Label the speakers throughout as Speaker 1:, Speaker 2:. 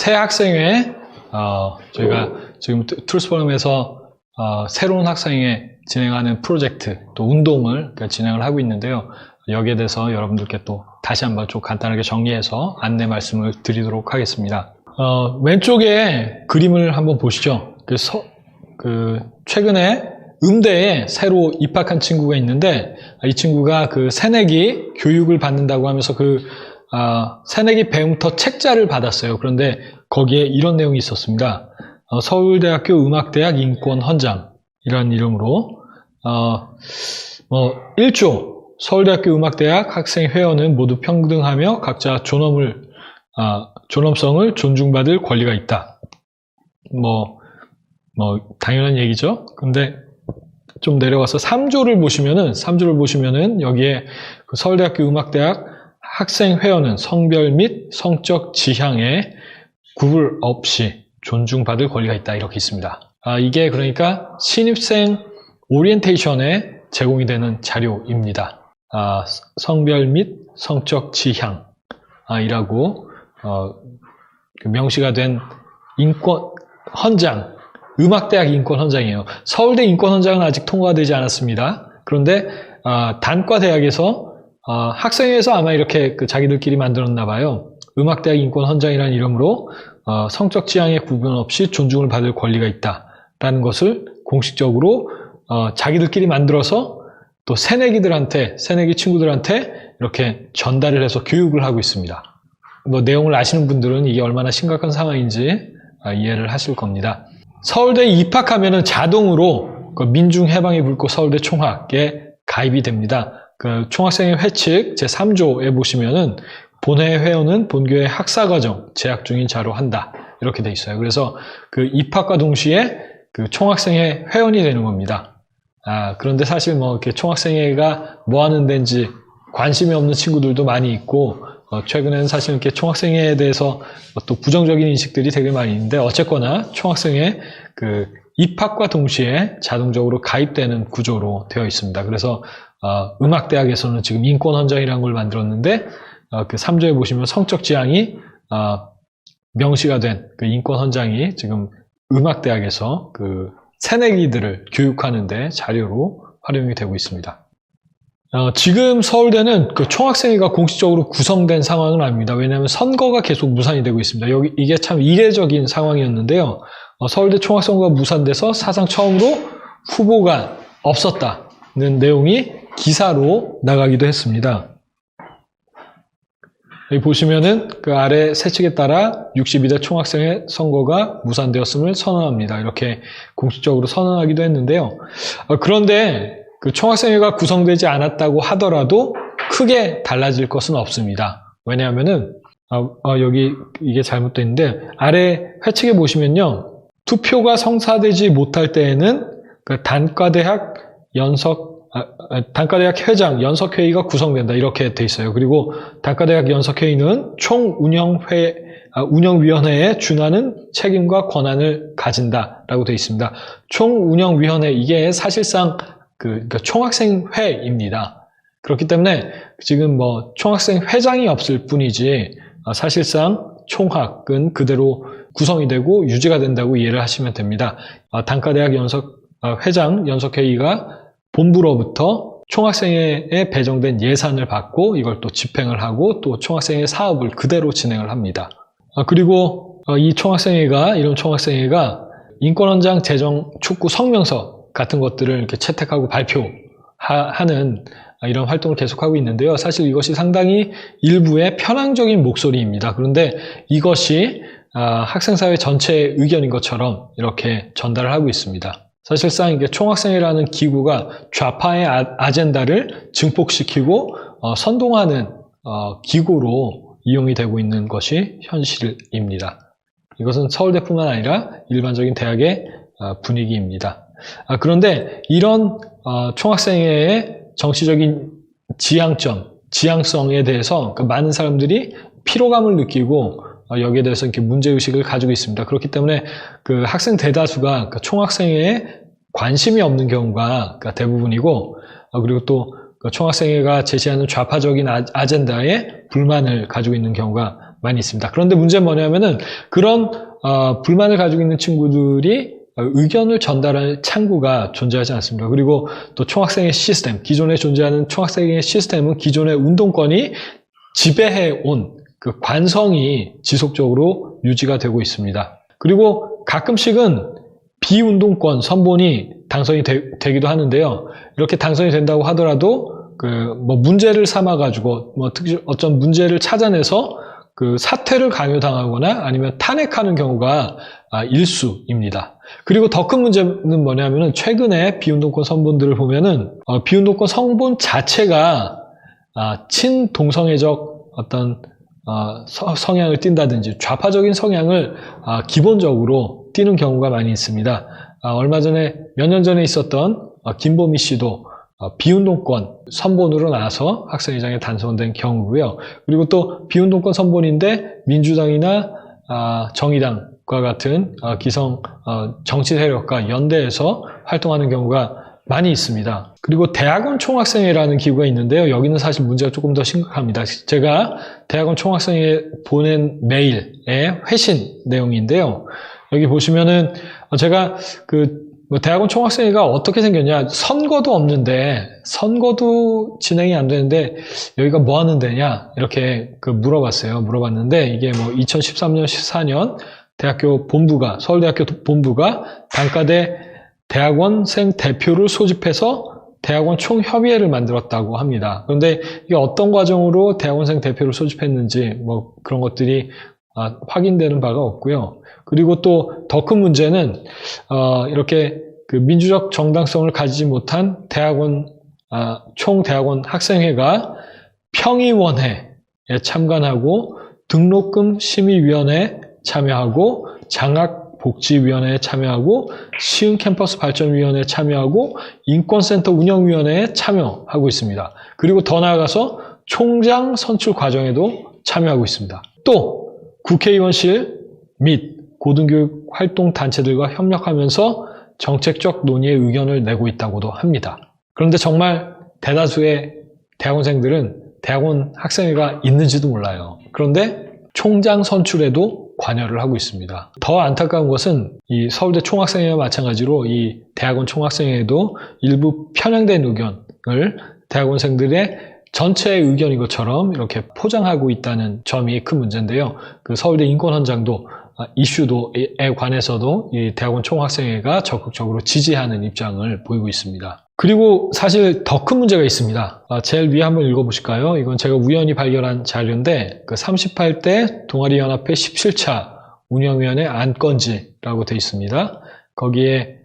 Speaker 1: 새 학생회, 저희가 지금 툴스포럼에서 새로운 학생회 진행하는 프로젝트, 또 운동을 진행을 하고 있는데요. 여기에 대해서 여러분들께 또 다시 한번 좀 간단하게 정리해서 안내 말씀을 드리도록 하겠습니다. 왼쪽에 그림을 한번 보시죠. 최근에 음대에 새로 입학한 친구가 있는데, 이 친구가 그 새내기 교육을 받는다고 하면서 새내기 배움터 책자를 받았어요. 그런데 거기에 이런 내용이 있었습니다. 서울대학교 음악대학 인권헌장이라는 이름으로 1조 서울대학교 음악대학 학생회원은 모두 평등하며 각자 존엄성을 존중받을 권리가 있다. 당연한 얘기죠. 근데 좀 내려가서 3조를 보시면은 여기에 그 서울대학교 음악대학 학생회원은 성별 및 성적 지향에 구분 없이 존중받을 권리가 있다. 이렇게 있습니다. 이게 그러니까 신입생 오리엔테이션에 제공이 되는 자료입니다. 성별 및 성적 지향이라고 명시가 된 인권헌장, 음악대학 인권헌장이에요. 서울대 인권헌장은 아직 통과되지 않았습니다. 그런데 단과대학에서 학생회에서 아마 이렇게 자기들끼리 만들었나 봐요. 음악대학 인권헌장이라는 이름으로 성적 지향에 구분 없이 존중을 받을 권리가 있다라는 것을 공식적으로 자기들끼리 만들어서 또 새내기 친구들한테 이렇게 전달을 해서 교육을 하고 있습니다. 내용을 아시는 분들은 이게 얼마나 심각한 상황인지 이해를 하실 겁니다. 서울대에 입학하면은 자동으로 민중해방의 불꽃 서울대 총학에 가입이 됩니다. 총학생회 회칙 제3조에 보시면은 본회 회원은 본교의 학사과정 재학 중인 자로 한다. 이렇게 돼 있어요. 그래서 입학과 동시에 총학생회 회원이 되는 겁니다. 그런데 사실 이렇게 총학생회가 뭐 하는 데인지 관심이 없는 친구들도 많이 있고, 최근에는 사실 이렇게 총학생회에 대해서 또 부정적인 인식들이 되게 많이 있는데, 어쨌거나 총학생회 입학과 동시에 자동적으로 가입되는 구조로 되어 있습니다. 그래서 음악대학에서는 지금 인권헌장이라는 걸 만들었는데, 3조에 보시면 성적 지향이 명시가 된 인권헌장이 지금 음악대학에서 새내기들을 교육하는데 자료로 활용이 되고 있습니다. 지금 서울대는 총학생회가 공식적으로 구성된 상황은 아닙니다. 왜냐하면 선거가 계속 무산이 되고 있습니다. 이게 참 이례적인 상황이었는데요. 서울대 총학선거가 무산돼서 사상 처음으로 후보가 없었다는 내용이 기사로 나가기도 했습니다. 여기 보시면은 아래 세칙에 따라 62대 총학생회 선거가 무산되었음을 선언합니다. 이렇게 공식적으로 선언하기도 했는데요. 그런데 총학생회가 구성되지 않았다고 하더라도 크게 달라질 것은 없습니다. 왜냐하면은 여기 이게 잘못되어 있는데 아래 회칙에 보시면요. 투표가 성사되지 못할 때에는 단과대학 회장 연석회의가 구성된다. 이렇게 돼 있어요. 그리고 단과대학 연석회의는 운영위원회에 준하는 책임과 권한을 가진다라고 돼 있습니다. 총운영위원회, 이게 사실상 총학생회입니다. 그렇기 때문에 지금 총학생회장이 없을 뿐이지 사실상 총학은 그대로 구성이 되고 유지가 된다고 이해를 하시면 됩니다. 단과대학 회장 연석회의가 본부로부터 총학생회에 배정된 예산을 받고 이걸 또 집행을 하고 또 총학생회 사업을 그대로 진행을 합니다. 그리고 이런 총학생회가 인권헌장 제정 촉구 성명서 같은 것들을 이렇게 채택하고 발표하는 이런 활동을 계속하고 있는데요. 사실 이것이 상당히 일부의 편향적인 목소리입니다. 그런데 이것이 학생사회 전체의 의견인 것처럼 이렇게 전달을 하고 있습니다. 사실상 이게 총학생회라는 기구가 좌파의 아젠다를 증폭시키고 선동하는 기구로 이용이 되고 있는 것이 현실입니다. 이것은 서울대뿐만 아니라 일반적인 대학의 분위기입니다. 그런데 이런 총학생회의 정치적인 지향성에 대해서 많은 사람들이 피로감을 느끼고 여기에 대해서 이렇게 문제의식을 가지고 있습니다. 그렇기 때문에 학생 대다수가 총학생회에 관심이 없는 경우가 대부분이고, 그리고 또 총학생회가 제시하는 좌파적인 아젠다에 불만을 가지고 있는 경우가 많이 있습니다. 그런데 문제는 뭐냐면은 그런 불만을 가지고 있는 친구들이 의견을 전달할 창구가 존재하지 않습니다. 그리고 또 총학생회 시스템, 기존에 존재하는 총학생회 시스템은 기존의 운동권이 지배해온 그 관성이 지속적으로 유지가 되고 있습니다. 그리고 가끔씩은 비운동권 선본이 당선이 되기도 하는데요. 이렇게 당선이 된다고 하더라도 뭐 문제를 삼아가지고 어떤 문제를 찾아내서 그 사퇴를 강요당하거나 아니면 탄핵하는 경우가 일수입니다. 그리고 더 큰 문제는 뭐냐면은 최근에 비운동권 선본들을 보면은 비운동권 선본 자체가 친동성애적 어떤 성향을 띈다든지 좌파적인 성향을 기본적으로 띄는 경우가 많이 있습니다. 얼마 전에 몇 년 전에 있었던 김보미 씨도 비운동권 선본으로 나와서 학생회장에 당선된 경우고요. 그리고 또 비운동권 선본인데 민주당이나 정의당과 같은 기성 정치 세력과 연대해서 활동하는 경우가 많이 있습니다. 그리고 대학원 총학생회라는 기구가 있는데요. 여기는 사실 문제가 조금 더 심각합니다. 제가 대학원 총학생회에 보낸 메일의 회신 내용인데요. 여기 보시면은 제가 대학원 총학생회가 어떻게 생겼냐, 선거도 없는데 선거도 진행이 안 되는데 여기가 뭐 하는 데냐 이렇게 물어봤는데 이게 뭐 2013년 14년 대학교 본부가 서울대학교 본부가 단과대 대학원생 대표를 소집해서 대학원 총협의회를 만들었다고 합니다. 그런데 이게 어떤 과정으로 대학원생 대표를 소집했는지 뭐 그런 것들이 확인되는 바가 없고요. 그리고 또 더 큰 문제는 이렇게 그 민주적 정당성을 가지지 못한 총대학원 학생회가 평의원회에 참관하고 등록금 심의위원회에 참여하고 장학복지위원회에 참여하고 시흥캠퍼스 발전위원회에 참여하고 인권센터 운영위원회에 참여하고 있습니다. 그리고 더 나아가서 총장 선출 과정에도 참여하고 있습니다. 또 국회의원실 및 고등교육 활동 단체들과 협력하면서 정책적 논의의 의견을 내고 있다고도 합니다. 그런데 정말 대다수의 대학원생들은 대학원 학생회가 있는지도 몰라요. 그런데 총장 선출에도 관여를 하고 있습니다. 더 안타까운 것은 이 서울대 총학생회와 마찬가지로 이 대학원 총학생회에도 일부 편향된 의견을 대학원생들의 전체의 의견인 것처럼 이렇게 포장하고 있다는 점이 큰 문제인데요. 그 서울대 인권헌장도 이슈도에 관해서도 이 대학원 총학생회가 적극적으로 지지하는 입장을 보이고 있습니다. 그리고 사실 더 큰 문제가 있습니다. 제일 위에 한번 읽어보실까요? 이건 제가 우연히 발견한 자료인데 그 38대 동아리연합회 17차 운영위원회 안건지라고 되어 있습니다. 거기에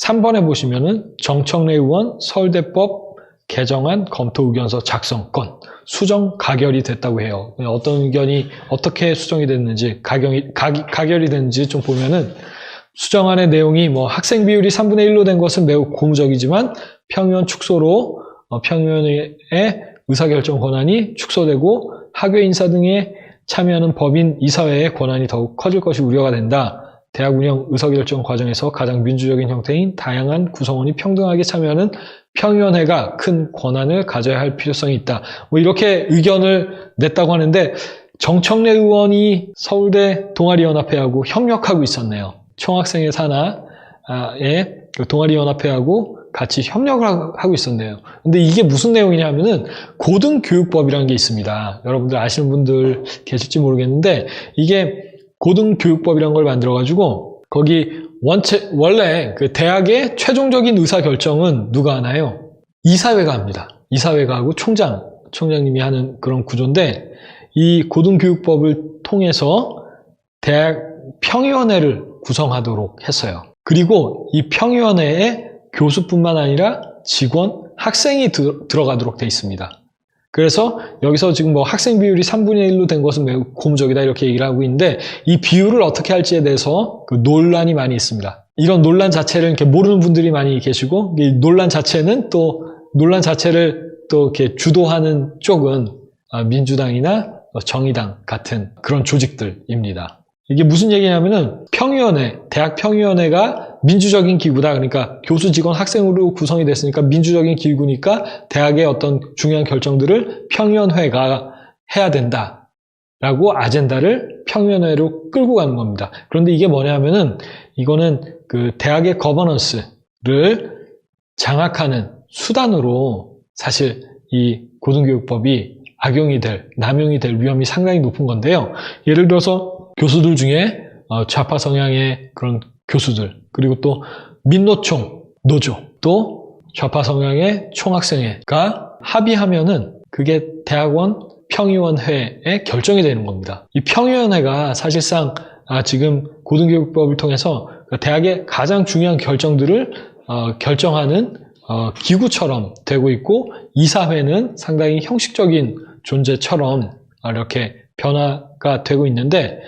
Speaker 1: 3번에 보시면은 정청래 의원 서울대법 개정안 검토 의견서 작성 건 수정 가결이 됐다고 해요. 어떤 의견이 어떻게 수정이 됐는지 가결이 됐는지 좀 보면은 수정안의 내용이 뭐 학생 비율이 3분의 1로 된 것은 매우 고무적이지만 평의원 축소로 평의원의 의사결정 권한이 축소되고 학회 인사 등에 참여하는 법인 이사회의 권한이 더욱 커질 것이 우려가 된다. 대학 운영 의사결정 과정에서 가장 민주적인 형태인 다양한 구성원이 평등하게 참여하는 평의원회가 큰 권한을 가져야 할 필요성이 있다. 뭐 이렇게 의견을 냈다고 하는데 정청래 의원이 서울대 동아리연합회하고 협력하고 있었네요. 총학생회 산하의 동아리연합회하고 같이 협력을 하고 있었네요. 근데 이게 무슨 내용이냐면은 고등교육법이라는 게 있습니다. 여러분들 아시는 분들 계실지 모르겠는데 이게 고등교육법이라는 걸 만들어가지고 거기 원래 그 대학의 최종적인 의사결정은 누가 하나요? 이사회가 합니다. 이사회가 하고 총장님이 하는 그런 구조인데 이 고등교육법을 통해서 대학 평의원회를 구성하도록 했어요. 그리고 이 평의원회에 교수뿐만 아니라 직원, 학생이 들어가도록 돼 있습니다. 그래서 여기서 지금 뭐 학생 비율이 3분의 1로 된 것은 매우 고무적이다 이렇게 얘기를 하고 있는데 이 비율을 어떻게 할지에 대해서 그 논란이 많이 있습니다. 이런 논란 자체를 이렇게 모르는 분들이 많이 계시고 이 논란 자체를 또 이렇게 주도하는 쪽은 민주당이나 정의당 같은 그런 조직들입니다. 이게 무슨 얘기냐면은 대학 평의원회가 민주적인 기구다. 그러니까 교수, 직원, 학생으로 구성이 됐으니까 민주적인 기구니까 대학의 어떤 중요한 결정들을 평의원회가 해야 된다. 라고 아젠다를 평의원회로 끌고 가는 겁니다. 그런데 이게 뭐냐면은 이거는 그 대학의 거버넌스를 장악하는 수단으로 사실 이 고등교육법이 남용이 될 위험이 상당히 높은 건데요. 예를 들어서 교수들 중에 좌파 성향의 그런 교수들, 그리고 또 민노총, 노조, 또 좌파 성향의 총학생회가 합의하면은 그게 대학원 평의원회의 결정이 되는 겁니다. 이 평의원회가 사실상 지금 고등교육법을 통해서 대학의 가장 중요한 결정들을 결정하는 기구처럼 되고 있고, 이사회는 상당히 형식적인 존재처럼 이렇게 변화가 되고 있는데,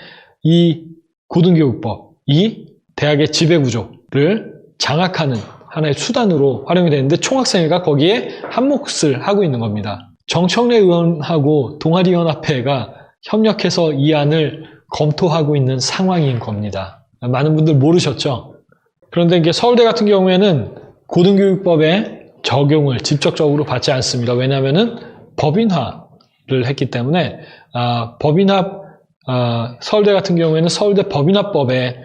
Speaker 1: 이 고등교육법이 대학의 지배구조를 장악하는 하나의 수단으로 활용이 되는데, 총학생회가 거기에 한몫을 하고 있는 겁니다. 정청래 의원하고 동아리연합회가 협력해서 이 안을 검토하고 있는 상황인 겁니다. 많은 분들 모르셨죠? 그런데 이게 서울대 같은 경우에는 고등교육법의 적용을 직접적으로 받지 않습니다. 왜냐하면은 법인화를 했기 때문에 서울대 같은 경우에는 서울대 법인화법에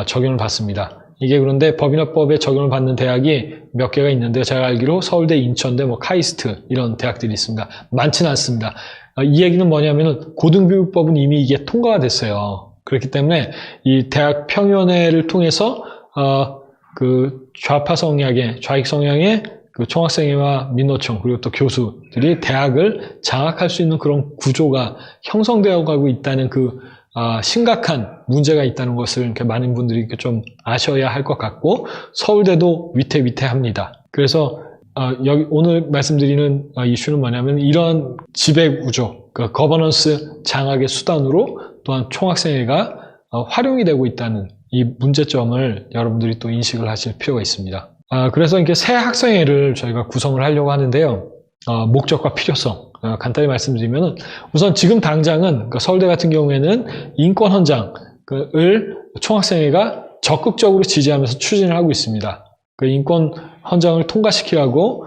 Speaker 1: 적용을 받습니다. 이게 그런데 법인화법에 적용을 받는 대학이 몇 개가 있는데, 제가 알기로 서울대, 인천대, 카이스트 이런 대학들이 있습니다. 많지는 않습니다. 이 얘기는 뭐냐면은 고등교육법은 이미 이게 통과가 됐어요. 그렇기 때문에 이 대학 평의원회를 통해서 그 좌익 성향의 그 총학생회와 민노총, 그리고 또 교수들이 대학을 장악할 수 있는 그런 구조가 형성되어 가고 있다는 그 심각한 문제가 있다는 것을 이렇게 많은 분들이 좀 아셔야 할 것 같고, 서울대도 위태위태합니다. 그래서 여기 오늘 말씀드리는 이슈는 뭐냐면, 이런 지배구조, 그 거버넌스 장악의 수단으로 또한 총학생회가 활용이 되고 있다는 이 문제점을 여러분들이 또 인식을 하실 필요가 있습니다. 그래서 이렇게 새 학생회를 저희가 구성을 하려고 하는데요. 목적과 필요성 간단히 말씀드리면, 우선 지금 당장은 서울대 같은 경우에는 인권 헌장을 총학생회가 적극적으로 지지하면서 추진을 하고 있습니다. 그 인권 헌장을 통과시키라고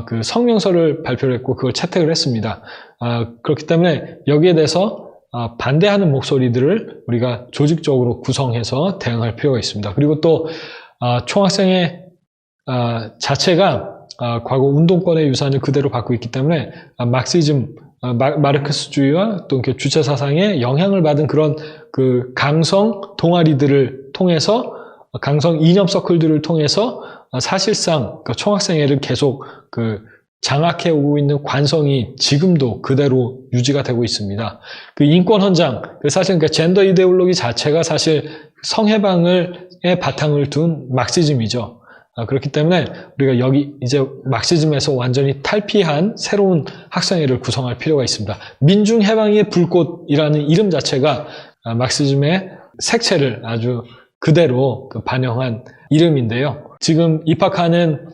Speaker 1: 그 성명서를 발표를 했고 그걸 채택을 했습니다. 그렇기 때문에 여기에 대해서 반대하는 목소리들을 우리가 조직적으로 구성해서 대응할 필요가 있습니다. 그리고 또 총학생회 자체가 과거 운동권의 유산을 그대로 갖고 있기 때문에 마르크스주의와 또 주체 사상에 영향을 받은 그런 그 강성 동아리들을 통해서, 강성 이념 서클들을 통해서 사실상 그 총학생회를 계속 장악해 오고 있는 관성이 지금도 그대로 유지가 되고 있습니다. 그 인권 헌장, 사실 그 젠더 이데올로기 자체가 사실 성해방의 바탕을 둔 막시즘이죠. 그렇기 때문에 우리가 여기 이제 막시즘에서 완전히 탈피한 새로운 학생회를 구성할 필요가 있습니다. 민중해방의 불꽃이라는 이름 자체가 막시즘의 색채를 아주 그대로 반영한 이름인데요. 지금 입학하는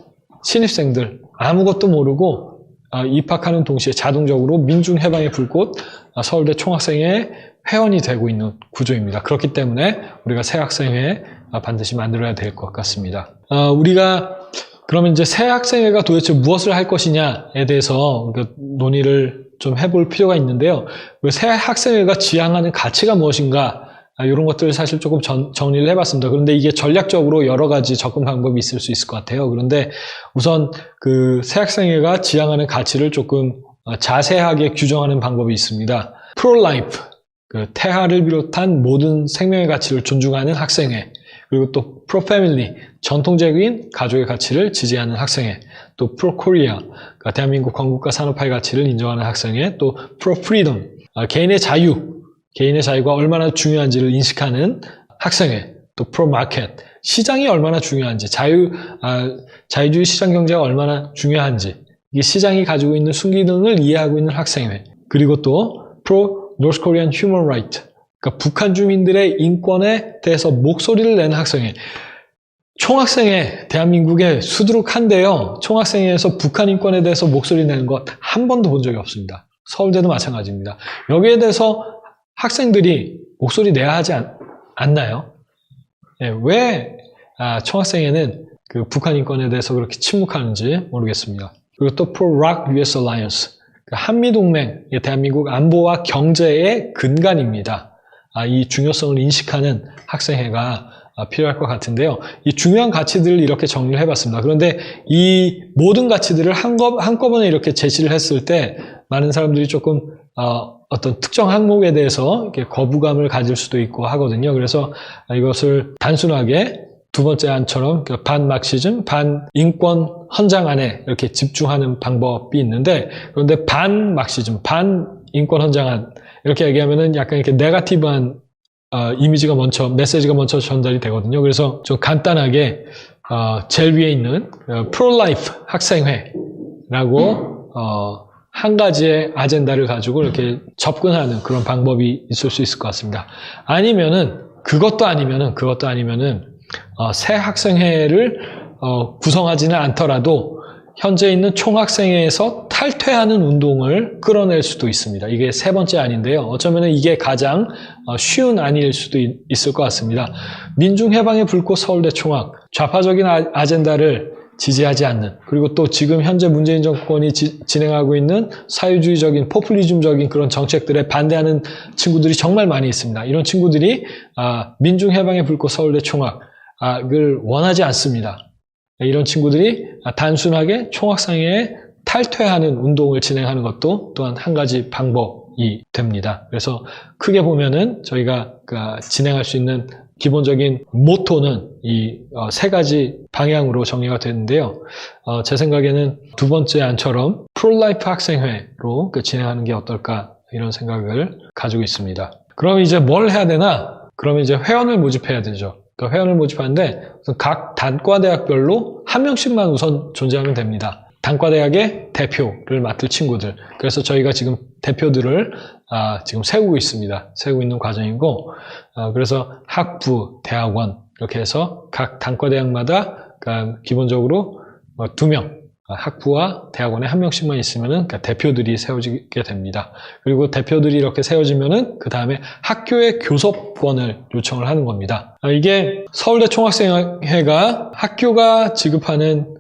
Speaker 1: 신입생들 아무것도 모르고 입학하는 동시에 자동적으로 민중해방의 불꽃 서울대 총학생회 회원이 되고 있는 구조입니다. 그렇기 때문에 우리가 새 학생회 반드시 만들어야 될 것 같습니다. 우리가 그러면 이제 새 학생회가 도대체 무엇을 할 것이냐에 대해서 논의를 좀 해볼 필요가 있는데요. 새 학생회가 지향하는 가치가 무엇인가, 이런 것들을 사실 조금 정리를 해봤습니다. 그런데 이게 전략적으로 여러 가지 접근 방법이 있을 수 있을 것 같아요. 그런데 우선 그 새 학생회가 지향하는 가치를 조금 자세하게 규정하는 방법이 있습니다. 프로-라이프, 그 태아를 비롯한 모든 생명의 가치를 존중하는 학생회, 그리고 또 프로-패밀리, 전통적인 가족의 가치를 지지하는 학생회, 또 프로-코리아, 그러니까 대한민국 건국과 산업화의 가치를 인정하는 학생회, 또 프로-프리덤, 개인의 자유가 얼마나 중요한지를 인식하는 학생회, 또 프로-마켓, 시장이 얼마나 중요한지, 자유주의 시장 경제가 얼마나 중요한지, 이 시장이 가지고 있는 순기능을 이해하고 있는 학생회, 그리고 또 프로-노스 코리안 휴먼 라이트, 그러니까 북한 주민들의 인권에 대해서 목소리를 내는 학생회. 총학생회, 대한민국에 수두룩한데요. 총학생회에서 북한 인권에 대해서 목소리 내는 것 한 번도 본 적이 없습니다. 서울대도 마찬가지입니다. 여기에 대해서 학생들이 목소리 내야 하지 않나요? 네, 왜 총학생회는 그 북한 인권에 대해서 그렇게 침묵하는지 모르겠습니다. 그리고 또 Pro-ROC US Alliance, 한미동맹, 대한민국 안보와 경제의 근간입니다. 이 중요성을 인식하는 학생회가 필요할 것 같은데요. 이 중요한 가치들을 이렇게 정리를 해봤습니다. 그런데 이 모든 가치들을 한꺼번에 이렇게 제시를 했을 때 많은 사람들이 조금 어떤 특정 항목에 대해서 이렇게 거부감을 가질 수도 있고 하거든요. 그래서 이것을 단순하게 두 번째 안처럼 반막시즘, 반인권 헌장 안에 이렇게 집중하는 방법이 있는데, 그런데 반막시즘, 반인권 헌장 안 이렇게 얘기하면은 약간 이렇게 네거티브한 이미지가 메시지가 먼저 전달이 되거든요. 그래서 좀 간단하게 제일 위에 있는 프로라이프 학생회라고 한 가지의 아젠다를 가지고 이렇게 접근하는 그런 방법이 있을 수 있을 것 같습니다. 아니면은 그것도 아니면은 새 학생회를 구성하지는 않더라도 현재 있는 총학생회에서 탈퇴하는 운동을 끌어낼 수도 있습니다. 이게 세 번째 안인데요. 어쩌면 이게 가장 쉬운 안일 수도 있을 것 같습니다. 민중해방의 불꽃 서울대 총학, 좌파적인 아젠다를 지지하지 않는, 그리고 또 지금 현재 문재인 정권이 진행하고 있는 사회주의적인 포퓰리즘적인 그런 정책들에 반대하는 친구들이 정말 많이 있습니다. 이런 친구들이 민중해방의 불꽃 서울대 총학을 원하지 않습니다. 이런 친구들이 단순하게 총학생회에 탈퇴하는 운동을 진행하는 것도 또한 한 가지 방법이 됩니다. 그래서 크게 보면은 저희가 진행할 수 있는 기본적인 모토는 이 세 가지 방향으로 정리가 되는데요. 제 생각에는 두 번째 안처럼 프로라이프 학생회로 진행하는 게 어떨까 이런 생각을 가지고 있습니다. 그럼 이제 뭘 해야 되나? 그러면 이제 회원을 모집해야 되죠. 회원을 모집하는데 각 단과대학별로 한 명씩만 우선 존재하면 됩니다. 단과대학의 대표를 맡을 친구들. 그래서 저희가 지금 대표들을 지금 세우고 있습니다. 세우고 있는 과정이고, 그래서 학부, 대학원 이렇게 해서 각 단과대학마다 기본적으로 2명, 학부와 대학원에 한 명씩만 있으면은 대표들이 세워지게 됩니다. 그리고 대표들이 이렇게 세워지면은 그 다음에 학교의 교섭권을 요청을 하는 겁니다. 이게 서울대 총학생회가 학교가 지급하는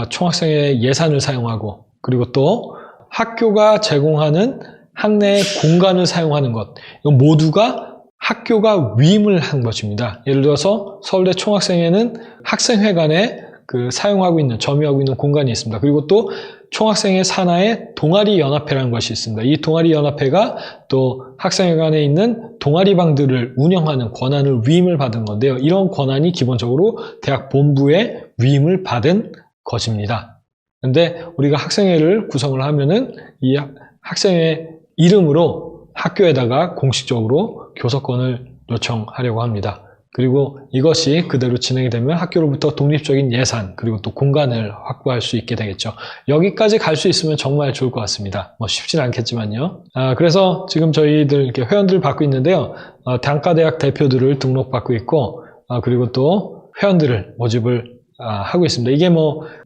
Speaker 1: 총학생회 예산을 사용하고, 그리고 또 학교가 제공하는 학내의 공간을 사용하는 것, 이건 모두가 학교가 위임을 한 것입니다. 예를 들어서 서울대 총학생회는 학생회관에 사용하고 있는, 점유하고 있는 공간이 있습니다. 그리고 또 총학생회 산하에 동아리 연합회라는 것이 있습니다. 이 동아리 연합회가 또 학생회관에 있는 동아리방들을 운영하는 권한을 위임을 받은 건데요. 이런 권한이 기본적으로 대학 본부에 위임을 받은 것입니다. 그런데 우리가 학생회를 구성을 하면은 이 학생회 이름으로 학교에다가 공식적으로 교섭권을 요청하려고 합니다. 그리고 이것이 그대로 진행이 되면 학교로부터 독립적인 예산 그리고 또 공간을 확보할 수 있게 되겠죠. 여기까지 갈 수 있으면 정말 좋을 것 같습니다. 쉽지는 않겠지만요. 그래서 지금 저희들 이렇게 회원들을 받고 있는데요. 단과대학 대표들을 등록받고 있고, 그리고 또 회원들을 모집을 하고 있습니다. 이게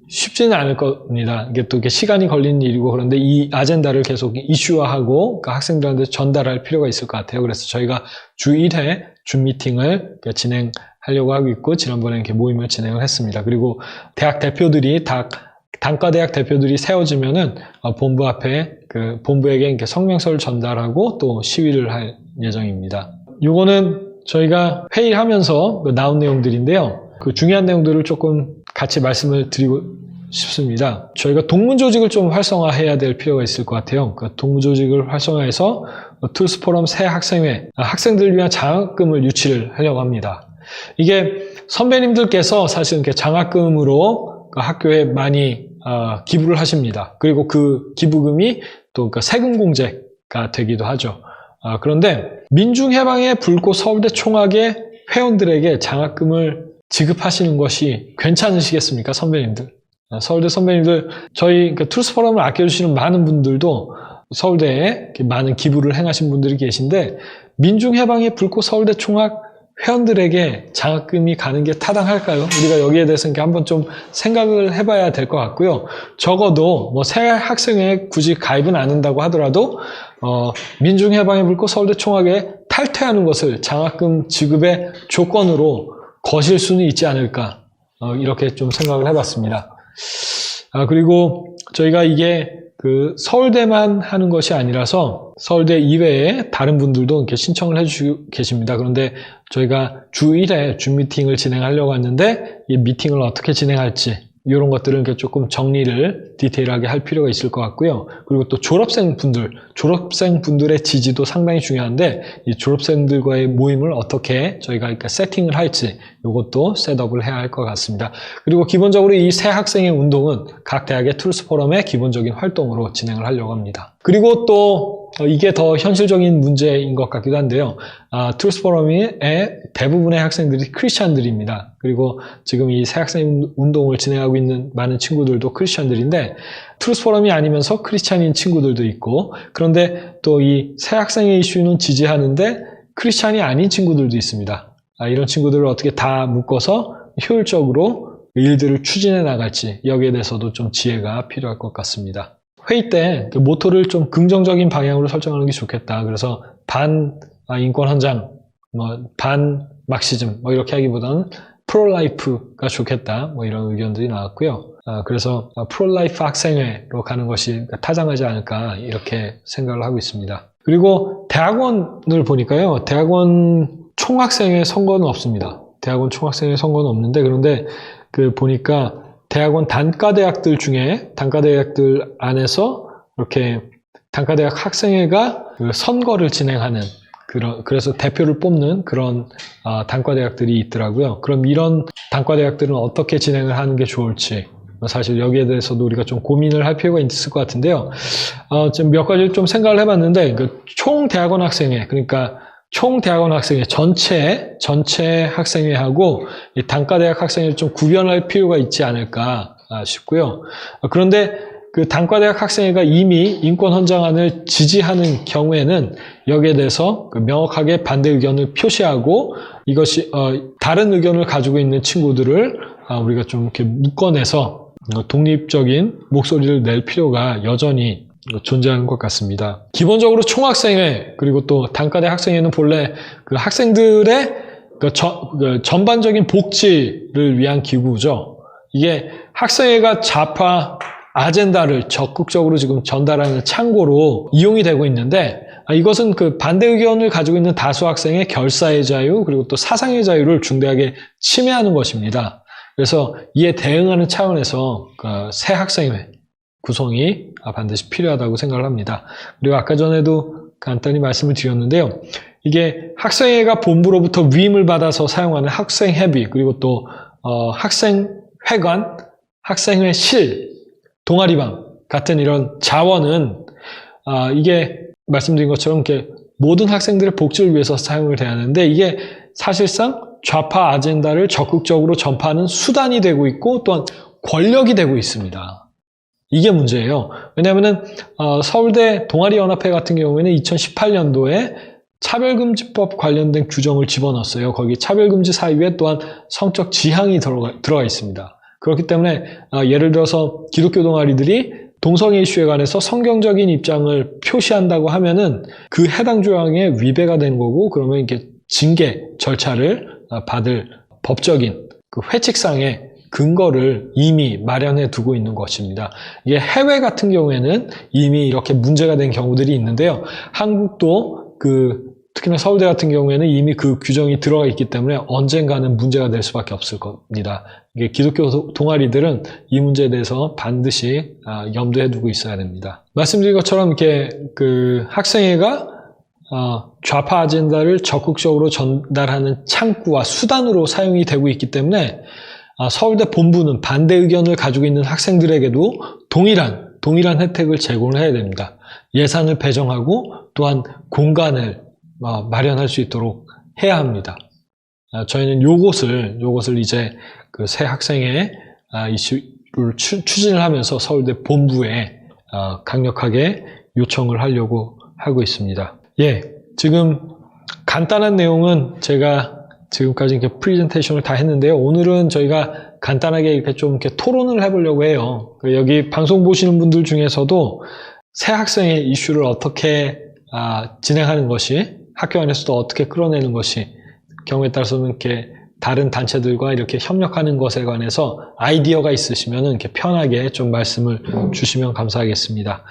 Speaker 1: 쉽지는 않을 겁니다. 이게 또 이렇게 시간이 걸리는 일이고, 그런데 이 아젠다를 계속 이슈화하고 학생들한테 전달할 필요가 있을 것 같아요. 그래서 저희가 주 1회 줌 미팅을 진행하려고 하고 있고, 지난번에 이렇게 모임을 진행을 했습니다. 그리고 대학 대표들이 단과대학 대표들이 세워지면은 본부 앞에 본부에게 이렇게 성명서를 전달하고 또 시위를 할 예정입니다. 요거는 저희가 회의를 하면서 나온 내용들인데요. 중요한 내용들을 조금 같이 말씀을 드리고 싶습니다. 저희가 동문 조직을 좀 활성화해야 될 필요가 있을 것 같아요. 동문 조직을 활성화해서 툴스 포럼 새 학생회, 학생들을 위한 장학금을 유치를 하려고 합니다. 이게 선배님들께서 사실 이렇게 장학금으로 학교에 많이 기부를 하십니다. 그리고 그 기부금이 또 세금 공제가 되기도 하죠. 그런데 민중해방의 불꽃 서울대 총학의 회원들에게 장학금을 지급하시는 것이 괜찮으시겠습니까, 선배님들? 서울대 선배님들, 저희 툴스 포럼을 아껴주시는 많은 분들도 서울대에 많은 기부를 행하신 분들이 계신데, 민중해방의 불꽃 서울대 총학 회원들에게 장학금이 가는 게 타당할까요? 우리가 여기에 대해서 한번 좀 생각을 해봐야 될 것 같고요. 적어도 새 학생회에 굳이 가입은 안 한다고 하더라도 민중해방의 불꽃 서울대 총학에 탈퇴하는 것을 장학금 지급의 조건으로 거실 수는 있지 않을까, 이렇게 좀 생각을 해봤습니다. 그리고 저희가 이게 그 서울대만 하는 것이 아니라서 서울대 이외에 다른 분들도 이렇게 신청을 해주시고 계십니다. 그런데 저희가 주 1회 줌 미팅을 진행하려고 하는데 이 미팅을 어떻게 진행할지 이런 것들은 이렇게 조금 정리를 디테일하게 할 필요가 있을 것 같고요. 그리고 또 졸업생분들의 지지도 상당히 중요한데 이 졸업생들과의 모임을 어떻게 저희가 이렇게 세팅을 할지 이것도 셋업을 해야 할 것 같습니다. 그리고 기본적으로 이 새 학생의 운동은 각 대학의 툴스 포럼의 기본적인 활동으로 진행을 하려고 합니다. 그리고 또 이게 더 현실적인 문제인 것 같기도 한데요. 툴스 포럼의 대부분의 학생들이 크리스찬들입니다. 그리고 지금 이 새 학생 운동을 진행하고 있는 많은 친구들도 크리스찬들인데 툴스 포럼이 아니면서 크리스찬인 친구들도 있고 그런데 또 이 새 학생의 이슈는 지지하는데 크리스찬이 아닌 친구들도 있습니다. 이런 친구들을 어떻게 다 묶어서 효율적으로 일들을 추진해 나갈지 여기에 대해서도 좀 지혜가 필요할 것 같습니다. 회의 때 모토를 좀 긍정적인 방향으로 설정하는 게 좋겠다. 그래서 반 인권 헌장, 반 막시즘 이렇게 하기보다는 프로라이프가 좋겠다. 이런 의견들이 나왔고요. 그래서 프로라이프 학생회로 가는 것이 타당하지 않을까 이렇게 생각을 하고 있습니다. 그리고 대학원을 보니까요. 대학원 총학생회 선거는 없습니다. 대학원 총학생회 선거는 없는데 그런데 보니까 대학원 단과대학들 중에 단과대학들 안에서 이렇게 단과대학 학생회가 선거를 진행하는 그래서 대표를 뽑는 그런 단과대학들이 있더라고요. 그럼 이런 단과대학들은 어떻게 진행을 하는 게 좋을지 사실 여기에 대해서도 우리가 좀 고민을 할 필요가 있을 것 같은데요. 지금 몇 가지 좀 생각을 해봤는데 총 대학원 학생회 그러니까 총 대학원 학생회 전체 학생회하고 이 단과대학 학생회를 좀 구별할 필요가 있지 않을까 싶고요. 그런데 그 단과대학 학생회가 이미 인권 헌장안을 지지하는 경우에는 여기에 대해서 명확하게 반대 의견을 표시하고 이것이 다른 의견을 가지고 있는 친구들을 우리가 좀 이렇게 묶어내서 독립적인 목소리를 낼 필요가 여전히 존재하는 것 같습니다. 기본적으로 총학생회 그리고 또 단과대 학생회는 본래 그 학생들의 전반적인 복지를 위한 기구죠. 이게 학생회가 좌파 아젠다를 적극적으로 지금 전달하는 창고로 이용이 되고 있는데 이것은 그 반대 의견을 가지고 있는 다수 학생의 결사의 자유 그리고 또 사상의 자유를 중대하게 침해하는 것입니다. 그래서 이에 대응하는 차원에서 새 학생회 구성이 반드시 필요하다고 생각을 합니다. 그리고 아까 전에도 간단히 말씀을 드렸는데요. 이게 학생회가 본부로부터 위임을 받아서 사용하는 학생회비 그리고 또 학생회관, 학생회실, 동아리방 같은 이런 자원은 이게 말씀드린 것처럼 이렇게 모든 학생들의 복지를 위해서 사용을 돼야 하는데 이게 사실상 좌파 아젠다를 적극적으로 전파하는 수단이 되고 있고 또한 권력이 되고 있습니다. 이게 문제예요. 왜냐하면 서울대 동아리연합회 같은 경우에는 2018년도에 차별금지법 관련된 규정을 집어넣었어요. 거기 차별금지 사유에 또한 성적 지향이 들어가 있습니다. 그렇기 때문에 예를 들어서 기독교 동아리들이 동성애 이슈에 관해서 성경적인 입장을 표시한다고 하면은 그 해당 조항에 위배가 되는 거고 그러면 이렇게 징계 절차를 받을 법적인 그 회칙상의 근거를 이미 마련해 두고 있는 것입니다. 이게 해외 같은 경우에는 이미 이렇게 문제가 된 경우들이 있는데요. 한국도 특히나 서울대 같은 경우에는 이미 그 규정이 들어가 있기 때문에 언젠가는 문제가 될 수밖에 없을 겁니다. 이게 기독교 동아리들은 이 문제에 대해서 반드시 염두에 두고 있어야 됩니다. 말씀드린 것처럼 이렇게 학생회가 좌파 아젠다를 적극적으로 전달하는 창구와 수단으로 사용이 되고 있기 때문에 서울대 본부는 반대 의견을 가지고 있는 학생들에게도 동일한 혜택을 제공을 해야 됩니다. 예산을 배정하고 또한 공간을 마련할 수 있도록 해야 합니다. 저희는 요것을 이제 그 새 학생회 이슈를 추진을 하면서 서울대 본부에 강력하게 요청을 하려고 하고 있습니다. 지금 간단한 내용은 제가 지금까지 이렇게 프레젠테이션을 다 했는데요. 오늘은 저희가 간단하게 이렇게 좀 이렇게 토론을 해보려고 해요. 여기 방송 보시는 분들 중에서도 새 학생의 이슈를 어떻게 진행하는 것이 학교 안에서도 어떻게 끌어내는 것이 경우에 따라서는 이렇게 다른 단체들과 이렇게 협력하는 것에 관해서 아이디어가 있으시면 이렇게 편하게 좀 말씀을 주시면 감사하겠습니다.